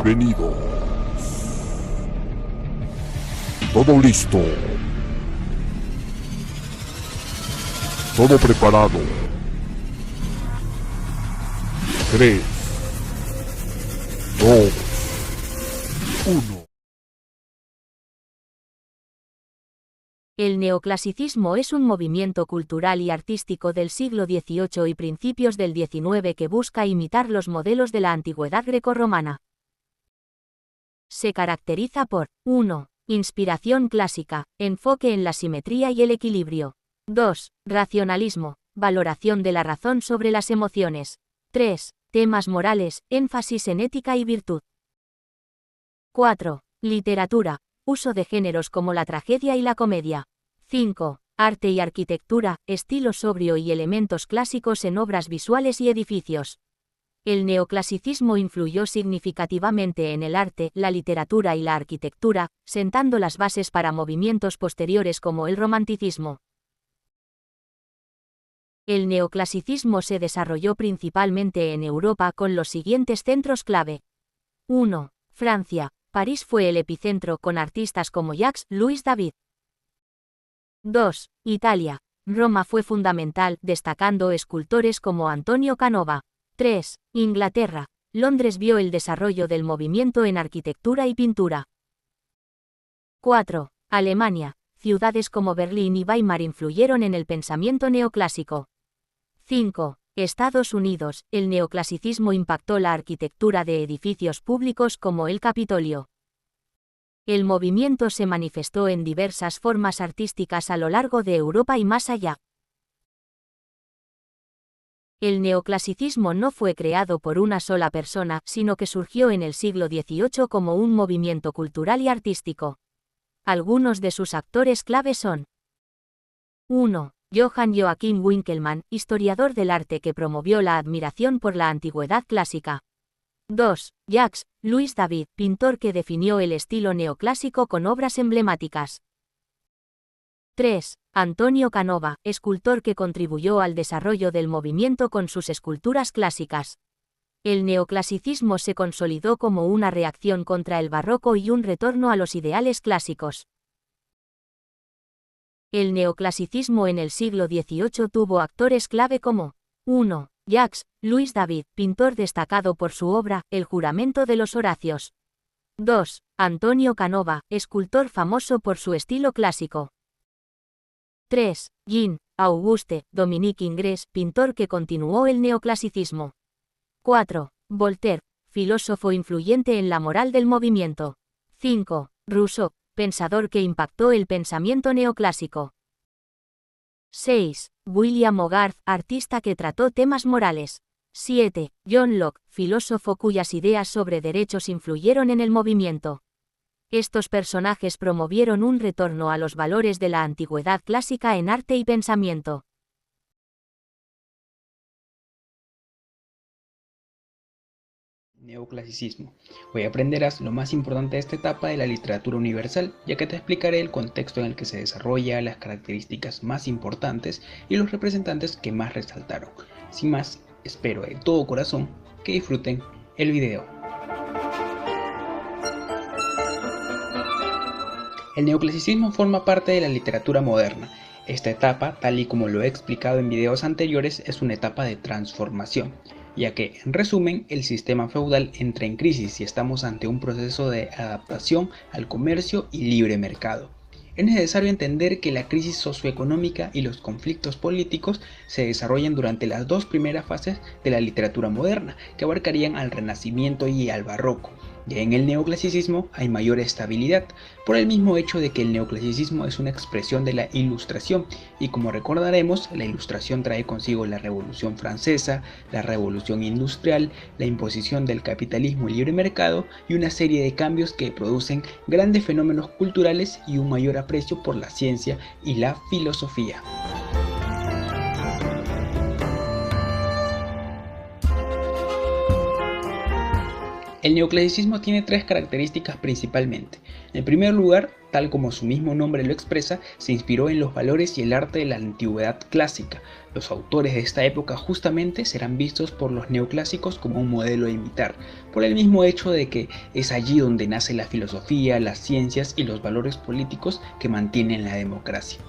Bienvenido. Todo listo. Todo preparado. 3, 2, 1. El neoclasicismo es un movimiento cultural y artístico del siglo XVIII y principios del XIX que busca imitar los modelos de la antigüedad grecorromana. Se caracteriza por 1. Inspiración clásica, enfoque en la simetría y el equilibrio. 2. Racionalismo, valoración de la razón sobre las emociones. 3. Temas morales, énfasis en ética y virtud. 4. Literatura, uso de géneros como la tragedia y la comedia. 5. Arte y arquitectura, estilo sobrio y elementos clásicos en obras visuales y edificios. El neoclasicismo influyó significativamente en el arte, la literatura y la arquitectura, sentando las bases para movimientos posteriores como el romanticismo. El neoclasicismo se desarrolló principalmente en Europa con los siguientes centros clave. 1. Francia. París fue el epicentro con artistas como Jacques-Louis David. 2. Italia. Roma fue fundamental, destacando escultores como Antonio Canova. 3. Inglaterra. Londres vio el desarrollo del movimiento en arquitectura y pintura. 4. Alemania. Ciudades como Berlín y Weimar influyeron en el pensamiento neoclásico. 5. Estados Unidos. El neoclasicismo impactó la arquitectura de edificios públicos como el Capitolio. El movimiento se manifestó en diversas formas artísticas a lo largo de Europa y más allá. El neoclasicismo no fue creado por una sola persona, sino que surgió en el siglo XVIII como un movimiento cultural y artístico. Algunos de sus actores clave son: 1. Johann Joachim Winckelmann, historiador del arte que promovió la admiración por la antigüedad clásica. 2. Jacques-Louis David, pintor que definió el estilo neoclásico con obras emblemáticas. 3. Antonio Canova, escultor que contribuyó al desarrollo del movimiento con sus esculturas clásicas. El neoclasicismo se consolidó como una reacción contra el barroco y un retorno a los ideales clásicos. El neoclasicismo en el siglo XVIII tuvo actores clave como: 1. Jacques-Louis David, pintor destacado por su obra, El juramento de los Horacios. 2. Antonio Canova, escultor famoso por su estilo clásico. 3. Jean-Auguste Dominique Ingres, pintor que continuó el neoclasicismo. 4. Voltaire, filósofo influyente en la moral del movimiento. 5. Rousseau, pensador que impactó el pensamiento neoclásico. 6. William Hogarth, artista que trató temas morales. 7. John Locke, filósofo cuyas ideas sobre derechos influyeron en el movimiento. Estos personajes promovieron un retorno a los valores de la antigüedad clásica en arte y pensamiento. Neoclasicismo. Hoy aprenderás lo más importante de esta etapa de la literatura universal, ya que te explicaré el contexto en el que se desarrolla, las características más importantes y los representantes que más resaltaron. Sin más, espero de todo corazón que disfruten el video. El neoclasicismo forma parte de la literatura moderna. Esta etapa, tal y como lo he explicado en videos anteriores, es una etapa de transformación, ya que, en resumen, el sistema feudal entra en crisis y estamos ante un proceso de adaptación al comercio y libre mercado. Es necesario entender que la crisis socioeconómica y los conflictos políticos se desarrollan durante las dos primeras fases de la literatura moderna, que abarcarían al Renacimiento y al Barroco. Ya en el neoclasicismo hay mayor estabilidad, por el mismo hecho de que el neoclasicismo es una expresión de la Ilustración, y como recordaremos, la Ilustración trae consigo la Revolución Francesa, la Revolución Industrial, la imposición del capitalismo y libre mercado, y una serie de cambios que producen grandes fenómenos culturales y un mayor aprecio por la ciencia y la filosofía. El neoclasicismo tiene tres características principalmente. En primer lugar, tal como su mismo nombre lo expresa, se inspiró en los valores y el arte de la antigüedad clásica. Los autores de esta época justamente serán vistos por los neoclásicos como un modelo a imitar, por el mismo hecho de que es allí donde nace la filosofía, las ciencias y los valores políticos que mantienen la democracia.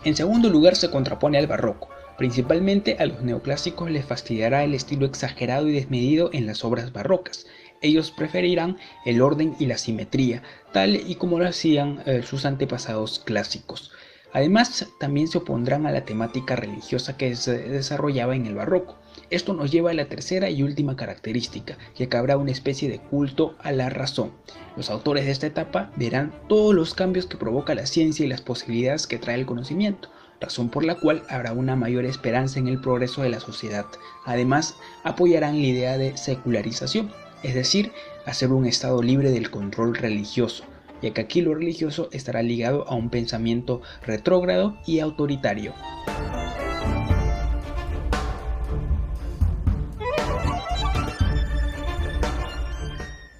En segundo lugar se contrapone al barroco. Principalmente a los neoclásicos les fastidiará el estilo exagerado y desmedido en las obras barrocas. Ellos preferirán el orden y la simetría, tal y como lo hacían sus antepasados clásicos. Además, también se opondrán a la temática religiosa que se desarrollaba en el barroco. Esto nos lleva a la tercera y última característica, ya que habrá una especie de culto a la razón. Los autores de esta etapa verán todos los cambios que provoca la ciencia y las posibilidades que trae el conocimiento, razón por la cual habrá una mayor esperanza en el progreso de la sociedad. Además, apoyarán la idea de secularización, es decir, hacer un estado libre del control religioso, ya que aquí lo religioso estará ligado a un pensamiento retrógrado y autoritario.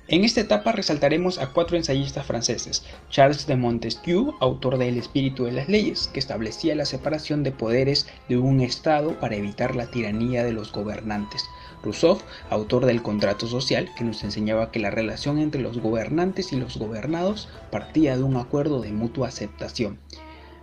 En esta etapa resaltaremos a 4 ensayistas franceses: Charles de Montesquieu, autor de El espíritu de las leyes, que establecía la separación de poderes de un Estado para evitar la tiranía de los gobernantes; Rousseau, autor del Contrato Social, que nos enseñaba que la relación entre los gobernantes y los gobernados partía de un acuerdo de mutua aceptación;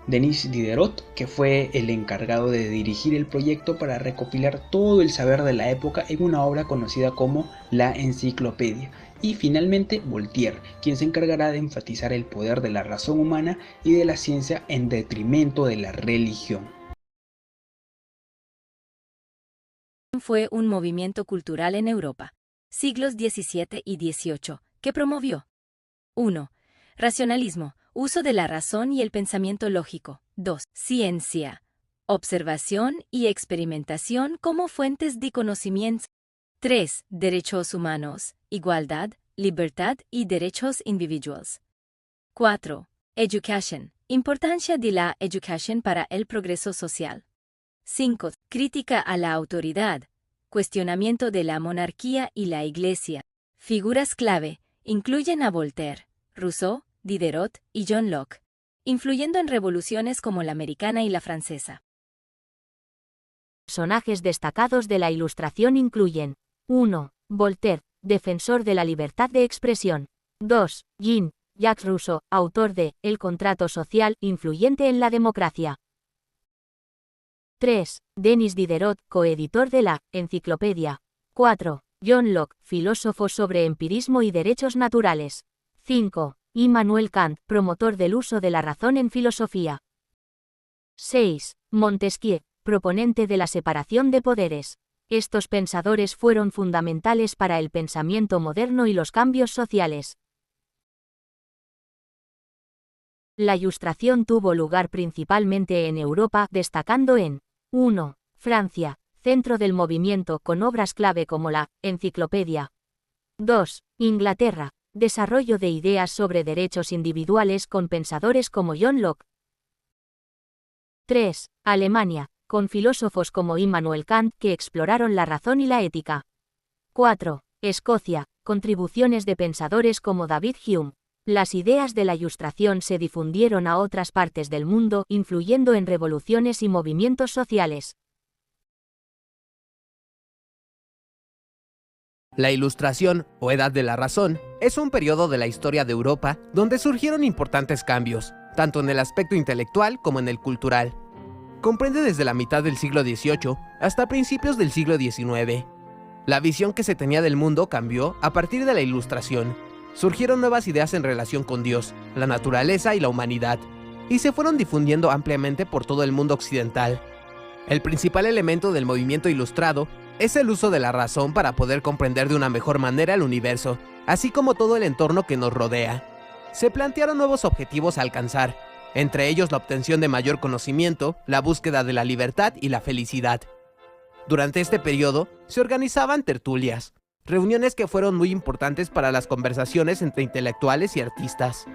Denis Diderot, que fue el encargado de dirigir el proyecto para recopilar todo el saber de la época en una obra conocida como la Enciclopedia; y finalmente Voltaire, quien se encargará de enfatizar el poder de la razón humana y de la ciencia en detrimento de la religión. Fue un movimiento cultural en Europa, siglos XVII y XVIII, que promovió 1. Racionalismo, uso de la razón y el pensamiento lógico. 2. Ciencia, observación y experimentación como fuentes de conocimiento. 3. Derechos humanos, igualdad, libertad y derechos individuales. 4. Education, importancia de la educación para el progreso social. 5. Crítica a la autoridad, cuestionamiento de la monarquía y la Iglesia. Figuras clave incluyen a Voltaire, Rousseau, Diderot y John Locke, influyendo en revoluciones como la americana y la francesa. Personajes destacados de la Ilustración incluyen: 1. Voltaire, defensor de la libertad de expresión. 2. Jean-Jacques Rousseau, autor de El contrato social, influyente en la democracia. 3. Denis Diderot, coeditor de la Enciclopedia. 4. John Locke, filósofo sobre empirismo y derechos naturales. 5. Immanuel Kant, promotor del uso de la razón en filosofía. 6. Montesquieu, proponente de la separación de poderes. Estos pensadores fueron fundamentales para el pensamiento moderno y los cambios sociales. La Ilustración tuvo lugar principalmente en Europa, destacando en 1. Francia, centro del movimiento con obras clave como la Enciclopedia. 2. Inglaterra, desarrollo de ideas sobre derechos individuales con pensadores como John Locke. 3. Alemania, con filósofos como Immanuel Kant que exploraron la razón y la ética. 4. Escocia, contribuciones de pensadores como David Hume. Las ideas de la Ilustración se difundieron a otras partes del mundo, influyendo en revoluciones y movimientos sociales. La Ilustración, o Edad de la Razón, es un periodo de la historia de Europa donde surgieron importantes cambios, tanto en el aspecto intelectual como en el cultural. Comprende desde la mitad del siglo XVIII hasta principios del siglo XIX. La visión que se tenía del mundo cambió a partir de la Ilustración. Surgieron nuevas ideas en relación con Dios, la naturaleza y la humanidad, y se fueron difundiendo ampliamente por todo el mundo occidental. El principal elemento del movimiento ilustrado es el uso de la razón para poder comprender de una mejor manera el universo, así como todo el entorno que nos rodea. Se plantearon nuevos objetivos a alcanzar, entre ellos la obtención de mayor conocimiento, la búsqueda de la libertad y la felicidad. Durante este periodo se organizaban tertulias, reuniones que fueron muy importantes para las conversaciones entre intelectuales y artistas,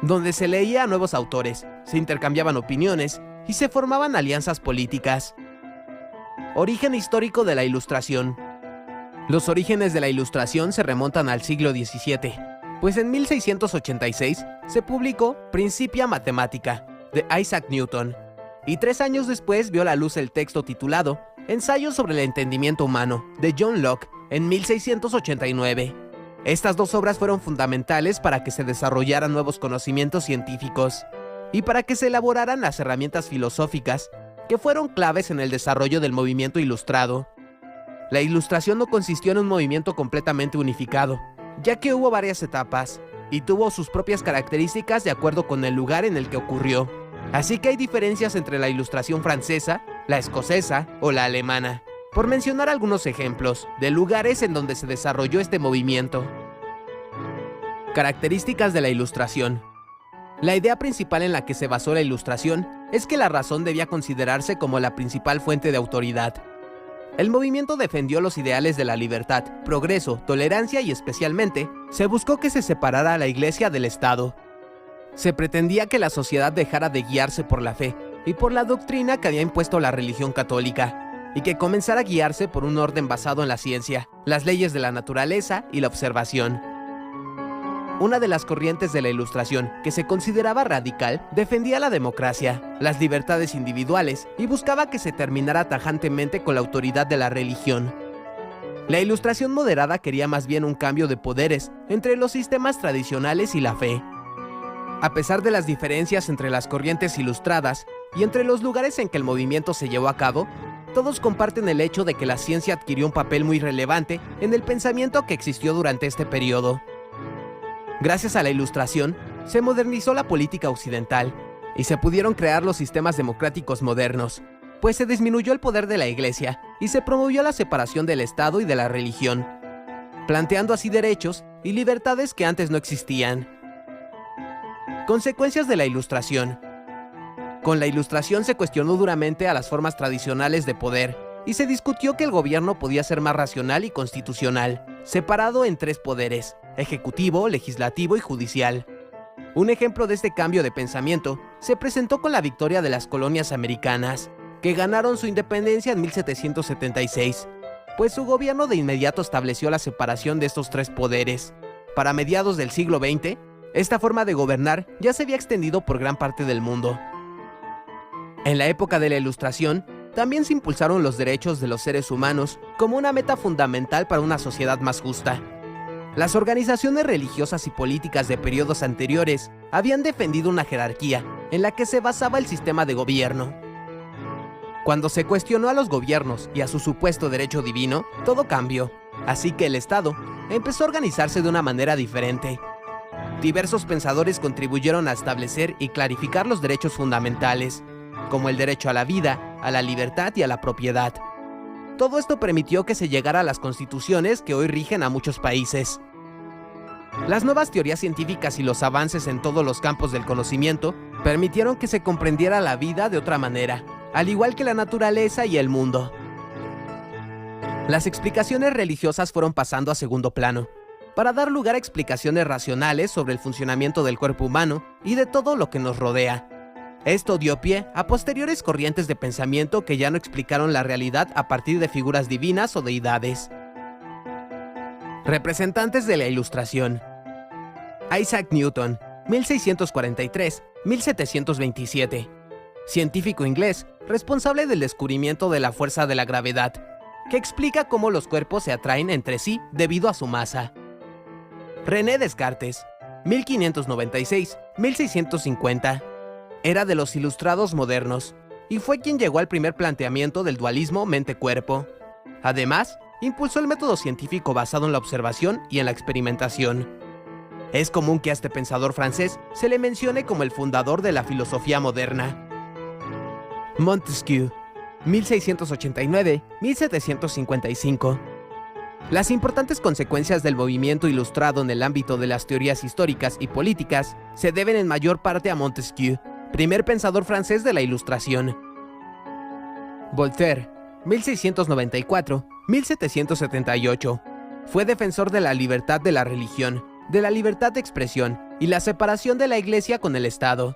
donde se leía a nuevos autores, se intercambiaban opiniones y se formaban alianzas políticas. Origen histórico de la Ilustración. Los orígenes de la Ilustración se remontan al siglo XVII, pues en 1686 se publicó Principia Mathematica, de Isaac Newton, y 3 años después vio la luz el texto titulado Ensayos sobre el entendimiento humano, de John Locke, en 1689. Estas 2 obras fueron fundamentales para que se desarrollaran nuevos conocimientos científicos y para que se elaboraran las herramientas filosóficas que fueron claves en el desarrollo del movimiento ilustrado. La Ilustración no consistió en un movimiento completamente unificado, ya que hubo varias etapas y tuvo sus propias características de acuerdo con el lugar en el que ocurrió. Así que hay diferencias entre la Ilustración francesa, la escocesa o la alemana, por mencionar algunos ejemplos de lugares en donde se desarrolló este movimiento. Características de la Ilustración. La idea principal en la que se basó la Ilustración es que la razón debía considerarse como la principal fuente de autoridad. El movimiento defendió los ideales de la libertad, progreso, tolerancia y especialmente, se buscó que se separara a la Iglesia del Estado. Se pretendía que la sociedad dejara de guiarse por la fe y por la doctrina que había impuesto la religión católica, y que comenzara a guiarse por un orden basado en la ciencia, las leyes de la naturaleza y la observación. Una de las corrientes de la Ilustración, que se consideraba radical, defendía la democracia, las libertades individuales y buscaba que se terminara tajantemente con la autoridad de la religión. La Ilustración moderada quería más bien un cambio de poderes entre los sistemas tradicionales y la fe. A pesar de las diferencias entre las corrientes ilustradas y entre los lugares en que el movimiento se llevó a cabo, todos comparten el hecho de que la ciencia adquirió un papel muy relevante en el pensamiento que existió durante este periodo. Gracias a la Ilustración, se modernizó la política occidental y se pudieron crear los sistemas democráticos modernos, pues se disminuyó el poder de la Iglesia y se promovió la separación del Estado y de la religión, planteando así derechos y libertades que antes no existían. Consecuencias de la Ilustración. Con la Ilustración se cuestionó duramente a las formas tradicionales de poder y se discutió que el gobierno podía ser más racional y constitucional, separado en 3 poderes: ejecutivo, legislativo y judicial. Un ejemplo de este cambio de pensamiento se presentó con la victoria de las colonias americanas, que ganaron su independencia en 1776, pues su gobierno de inmediato estableció la separación de estos 3 poderes. Para mediados del siglo XX, esta forma de gobernar ya se había extendido por gran parte del mundo. En la época de la Ilustración, también se impulsaron los derechos de los seres humanos como una meta fundamental para una sociedad más justa. Las organizaciones religiosas y políticas de periodos anteriores habían defendido una jerarquía en la que se basaba el sistema de gobierno. Cuando se cuestionó a los gobiernos y a su supuesto derecho divino, todo cambió, así que el Estado empezó a organizarse de una manera diferente. Diversos pensadores contribuyeron a establecer y clarificar los derechos fundamentales, como el derecho a la vida, a la libertad y a la propiedad. Todo esto permitió que se llegara a las constituciones que hoy rigen a muchos países. Las nuevas teorías científicas y los avances en todos los campos del conocimiento permitieron que se comprendiera la vida de otra manera, al igual que la naturaleza y el mundo. Las explicaciones religiosas fueron pasando a segundo plano, para dar lugar a explicaciones racionales sobre el funcionamiento del cuerpo humano y de todo lo que nos rodea. Esto dio pie a posteriores corrientes de pensamiento que ya no explicaron la realidad a partir de figuras divinas o deidades. Representantes de la Ilustración. Isaac Newton, 1643-1727. Científico inglés, responsable del descubrimiento de la fuerza de la gravedad, que explica cómo los cuerpos se atraen entre sí debido a su masa. René Descartes, 1596-1650. Era de los ilustrados modernos, y fue quien llegó al primer planteamiento del dualismo mente-cuerpo. Además, impulsó el método científico basado en la observación y en la experimentación. Es común que a este pensador francés se le mencione como el fundador de la filosofía moderna. Montesquieu, 1689-1755. Las importantes consecuencias del movimiento ilustrado en el ámbito de las teorías históricas y políticas se deben en mayor parte a Montesquieu, primer pensador francés de la Ilustración. Voltaire, 1694-1778. Fue defensor de la libertad de la religión, de la libertad de expresión y la separación de la Iglesia con el Estado.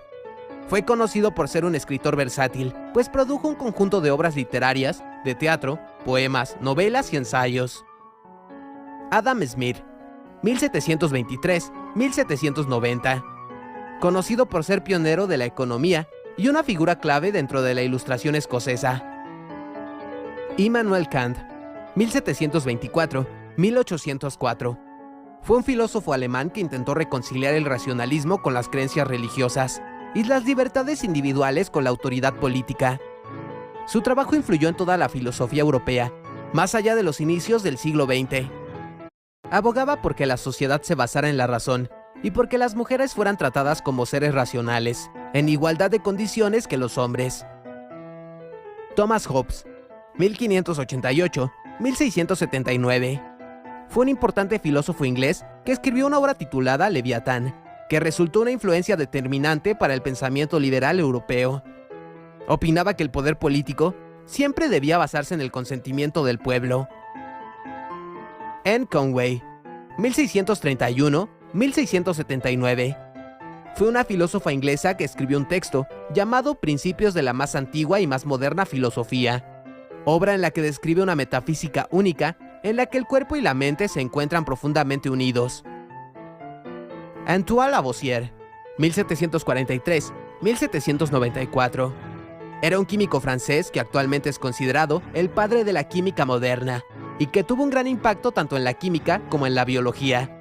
Fue conocido por ser un escritor versátil, pues produjo un conjunto de obras literarias, de teatro, poemas, novelas y ensayos. Adam Smith, 1723-1790. Conocido por ser pionero de la economía y una figura clave dentro de la Ilustración escocesa. Immanuel Kant, 1724-1804. Fue un filósofo alemán que intentó reconciliar el racionalismo con las creencias religiosas y las libertades individuales con la autoridad política. Su trabajo influyó en toda la filosofía europea, más allá de los inicios del siglo XX. Abogaba porque la sociedad se basara en la razón y porque las mujeres fueran tratadas como seres racionales, en igualdad de condiciones que los hombres. Thomas Hobbes, 1588-1679. Fue un importante filósofo inglés que escribió una obra titulada Leviatán, que resultó una influencia determinante para el pensamiento liberal europeo. Opinaba que el poder político siempre debía basarse en el consentimiento del pueblo. Anne Conway, 1631-1679. Fue una filósofa inglesa que escribió un texto llamado Principios de la más antigua y más moderna filosofía, obra en la que describe una metafísica única en la que el cuerpo y la mente se encuentran profundamente unidos. Antoine Lavoisier, 1743-1794. Era un químico francés que actualmente es considerado el padre de la química moderna y que tuvo un gran impacto tanto en la química como en la biología.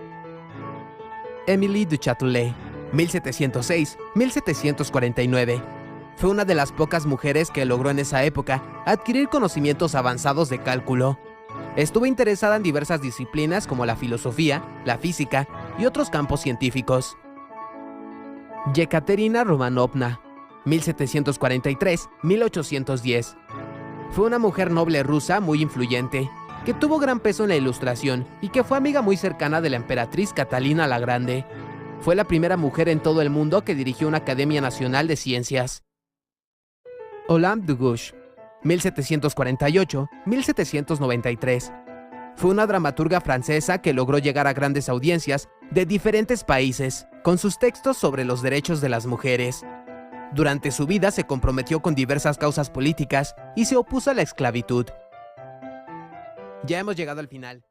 Émilie du Châtelet, 1706-1749. Fue una de las pocas mujeres que logró en esa época adquirir conocimientos avanzados de cálculo. Estuvo interesada en diversas disciplinas como la filosofía, la física y otros campos científicos. Yekaterina Romanovna, 1743-1810. Fue una mujer noble rusa muy influyente, que tuvo gran peso en la Ilustración y que fue amiga muy cercana de la emperatriz Catalina la Grande. Fue la primera mujer en todo el mundo que dirigió una Academia Nacional de Ciencias. Olympe de Gouges, 1748-1793. Fue una dramaturga francesa que logró llegar a grandes audiencias de diferentes países con sus textos sobre los derechos de las mujeres. Durante su vida se comprometió con diversas causas políticas y se opuso a la esclavitud. Ya hemos llegado al final.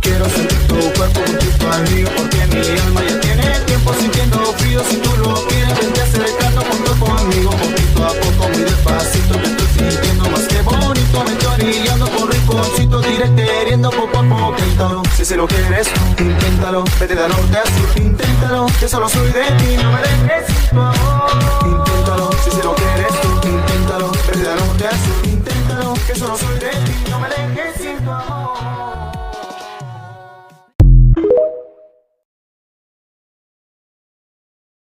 Quiero sentir tu cuerpo junto al mío, porque mi alma ya tiene tiempo sintiendo frío. Si tú lo quieres, vente acercando poco conmigo, poquito a poco, muy despacito. Me estoy sintiendo más que bonito, me estoy orillando por rinconcito, diré queriendo poco a poco. Inténtalo, si se lo quieres, inténtalo, vete de norte a sur, inténtalo, que solo soy de ti, no me dejes, por favor.